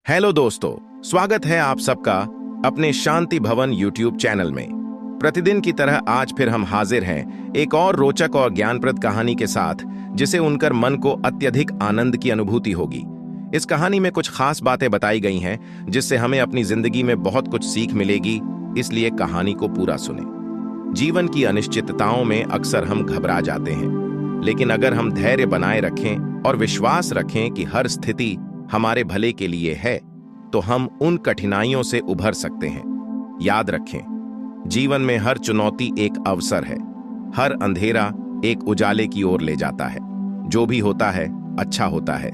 Hello दोस्तों, स्वागत है आप सबका अपने शांति भवन यूट्यूब चैनल में। प्रतिदिन की तरह आज फिर हम हाजिर हैं एक और रोचक और ज्ञानप्रद कहानी के साथ, जिसे उनकर मन को अत्यधिक आनंद की अनुभूति होगी। इस कहानी में कुछ खास बातें बताई गई हैं जिससे हमें अपनी जिंदगी में बहुत कुछ सीख मिलेगी, इसलिए कहानी को पूरा सुने। जीवन की अनिश्चितताओं में अक्सर हम घबरा जाते हैं, लेकिन अगर हम धैर्य बनाए रखें और विश्वास रखें कि हर स्थिति हमारे भले के लिए है, तो हम उन कठिनाइयों से उभर सकते हैं। याद रखें, जीवन में हर चुनौती एक अवसर है, हर अंधेरा एक उजाले की ओर ले जाता है। जो भी होता है अच्छा होता है।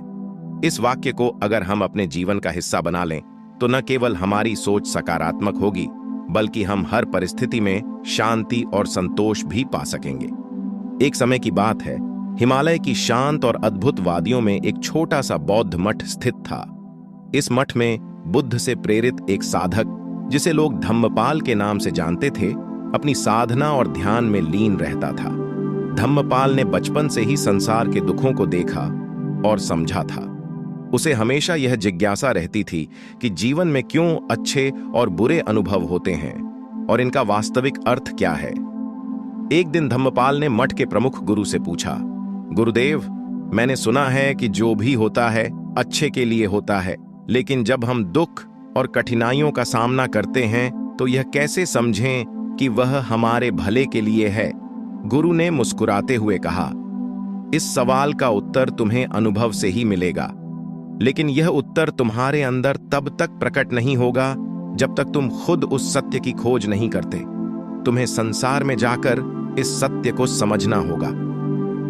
इस वाक्य को अगर हम अपने जीवन का हिस्सा बना लें, तो न केवल हमारी सोच सकारात्मक होगी, बल्कि हम हर परिस्थिति में शांति और संतोष भी पा सकेंगे। एक समय की बात है, हिमालय की शांत और अद्भुत वादियों में एक छोटा सा बौद्ध मठ स्थित था। इस मठ में बुद्ध से प्रेरित एक साधक, जिसे लोग धम्मपाल के नाम से जानते थे, अपनी साधना और ध्यान में लीन रहता था। धम्मपाल ने बचपन से ही संसार के दुखों को देखा और समझा था। उसे हमेशा यह जिज्ञासा रहती थी कि जीवन में क्यों अच्छे और बुरे अनुभव होते हैं और इनका वास्तविक अर्थ क्या है। एक दिन धम्मपाल ने मठ के प्रमुख गुरु से पूछा, गुरुदेव, मैंने सुना है कि जो भी होता है अच्छे के लिए होता है, लेकिन जब हम दुख और कठिनाइयों का सामना करते हैं तो यह कैसे समझें कि वह हमारे भले के लिए है। गुरु ने मुस्कुराते हुए कहा, इस सवाल का उत्तर तुम्हें अनुभव से ही मिलेगा, लेकिन यह उत्तर तुम्हारे अंदर तब तक प्रकट नहीं होगा जब तक तुम खुद उस सत्य की खोज नहीं करते। तुम्हें संसार में जाकर इस सत्य को समझना होगा।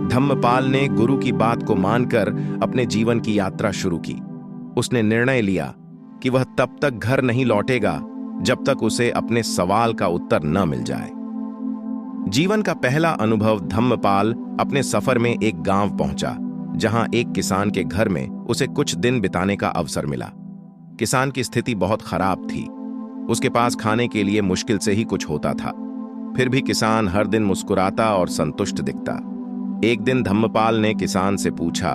धम्मपाल ने गुरु की बात को मानकर अपने जीवन की यात्रा शुरू की। उसने निर्णय लिया कि वह तब तक घर नहीं लौटेगा जब तक उसे अपने सवाल का उत्तर न मिल जाए। जीवन का पहला अनुभव धम्मपाल अपने सफर में एक गांव पहुंचा, जहां एक किसान के घर में उसे कुछ दिन बिताने का अवसर मिला। किसान की स्थिति बहुत खराब थी। उसके पास खाने के लिए मुश्किल से ही कुछ होता था। फिर भी किसान हर दिन मुस्कुराता और संतुष्ट दिखता। एक दिन धम्मपाल ने किसान से पूछा,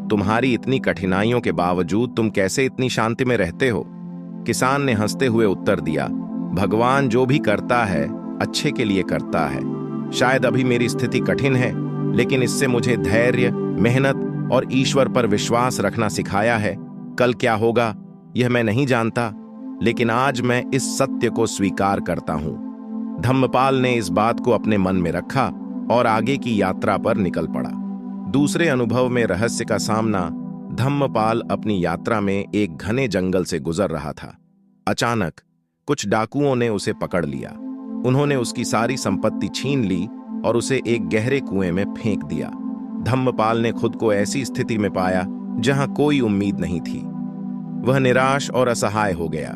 तुम्हारी इतनी कठिनाइयों के बावजूद तुम कैसे इतनी शांति में रहते हो? किसान ने हंसते हुए उत्तर दिया, भगवान जो भी करता है अच्छे के लिए करता है। शायद अभी मेरी स्थिति कठिन है, लेकिन इससे मुझे धैर्य, मेहनत और ईश्वर पर विश्वास रखना सिखाया है। कल क्या होगा यह मैं नहीं जानता, लेकिन आज मैं इस सत्य को स्वीकार करता हूं। धम्मपाल ने इस बात को अपने मन में रखा और आगे की यात्रा पर निकल पड़ा। दूसरे अनुभव में रहस्य का सामना। धम्मपाल अपनी यात्रा में एक घने जंगल से गुजर रहा था। अचानक कुछ डाकुओं ने उसे पकड़ लिया। उन्होंने उसकी सारी संपत्ति छीन ली और उसे एक गहरे कुएं में फेंक दिया। धम्मपाल ने खुद को ऐसी स्थिति में पाया जहां कोई उम्मीद नहीं थी। वह निराश और असहाय हो गया,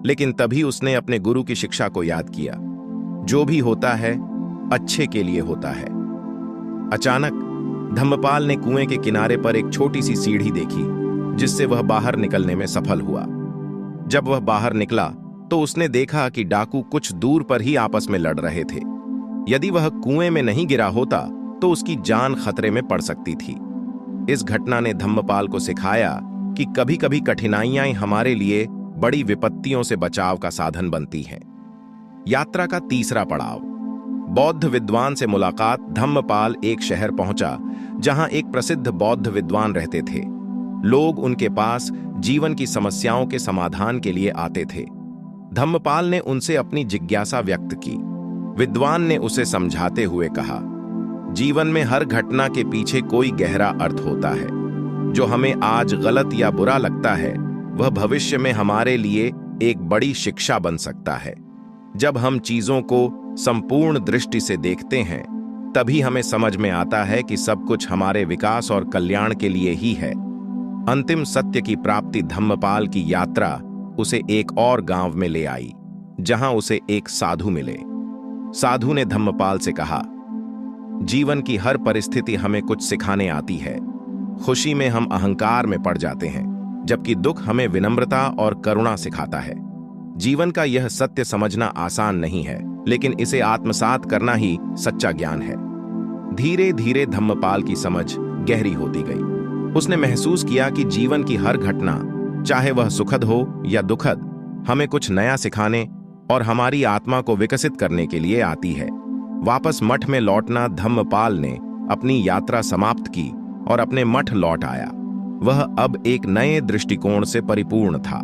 लेकिन तभी उसने अपने गुरु की शिक्षा को याद किया, जो भी होता है अच्छे के लिए होता है। अचानक धम्मपाल ने कुएं के किनारे पर एक छोटी सी सीढ़ी देखी, जिससे वह बाहर निकलने में सफल हुआ। जब वह बाहर निकला तो उसने देखा कि डाकू कुछ दूर पर ही आपस में लड़ रहे थे। यदि वह कुएं में नहीं गिरा होता तो उसकी जान खतरे में पड़ सकती थी। इस घटना ने धम्मपाल को सिखाया कि कभी-कभी कठिनाइयां हमारे लिए बड़ी विपत्तियों से बचाव का साधन बनती हैं। यात्रा का तीसरा पड़ाव। बौद्ध विद्वान से मुलाकात। धम्मपाल एक शहर पहुंचा जहां एक प्रसिद्ध बौद्ध विद्वान रहते थे। लोग उनके पास जीवन की समस्याओं के समाधान के लिए आते थे। धम्मपाल ने उनसे अपनी जिज्ञासा व्यक्त की। विद्वान ने उसे समझाते हुए कहा, जीवन में हर घटना के पीछे कोई गहरा अर्थ होता है। जो हमें आज गलत या बुरा लगता है, वह भविष्य में हमारे लिए एक बड़ी शिक्षा बन सकता है। जब हम चीजों को संपूर्ण दृष्टि से देखते हैं, तभी हमें समझ में आता है कि सब कुछ हमारे विकास और कल्याण के लिए ही है। अंतिम सत्य की प्राप्ति। धम्मपाल की यात्रा उसे एक और गांव में ले आई, जहां उसे एक साधु मिले। साधु ने धम्मपाल से कहा, जीवन की हर परिस्थिति हमें कुछ सिखाने आती है। खुशी में हम अहंकार में पड़ जाते हैं, जबकि दुख हमें विनम्रता और करुणा सिखाता है। जीवन का यह सत्य समझना आसान नहीं है, लेकिन इसे आत्मसात करना ही सच्चा ज्ञान है। धीरे धीरे धम्मपाल की समझ गहरी होती गई। उसने महसूस किया कि जीवन की हर घटना चाहे वह सुखद हो या दुखद, हमें कुछ नया सिखाने और हमारी आत्मा को विकसित करने के लिए आती है। वापस मठ में लौटना धम्मपाल ने अपनी यात्रा समाप्त की और अपने मठ लौट आया। वह अब एक नए दृष्टिकोण से परिपूर्ण था।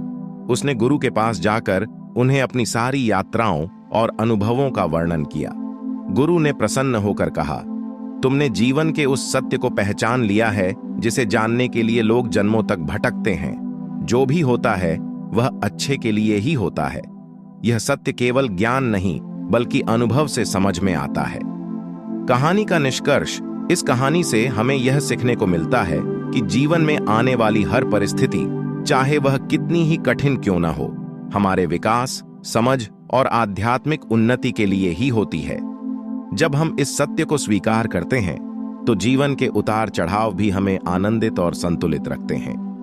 उसने गुरु के पास जाकर उन्हें अपनी सारी यात्राओं और अनुभवों का वर्णन किया। गुरु ने प्रसन्न होकर कहा, तुमने जीवन के उस सत्य को पहचान लिया है जिसे जानने के लिए लोग जन्मों तक भटकते हैं। जो भी होता है वह अच्छे के लिए ही होता है। यह सत्य केवल ज्ञान नहीं बल्कि अनुभव से समझ में आता है। कहानी का निष्कर्ष, इस कहानी से हमें यह सीखने को मिलता है कि जीवन में आने वाली हर परिस्थिति, चाहे वह कितनी ही कठिन क्यों न हो, हमारे विकास, समझ और आध्यात्मिक उन्नति के लिए ही होती है। जब हम इस सत्य को स्वीकार करते हैं तो जीवन के उतार चढ़ाव भी हमें आनंदित और संतुलित रखते हैं।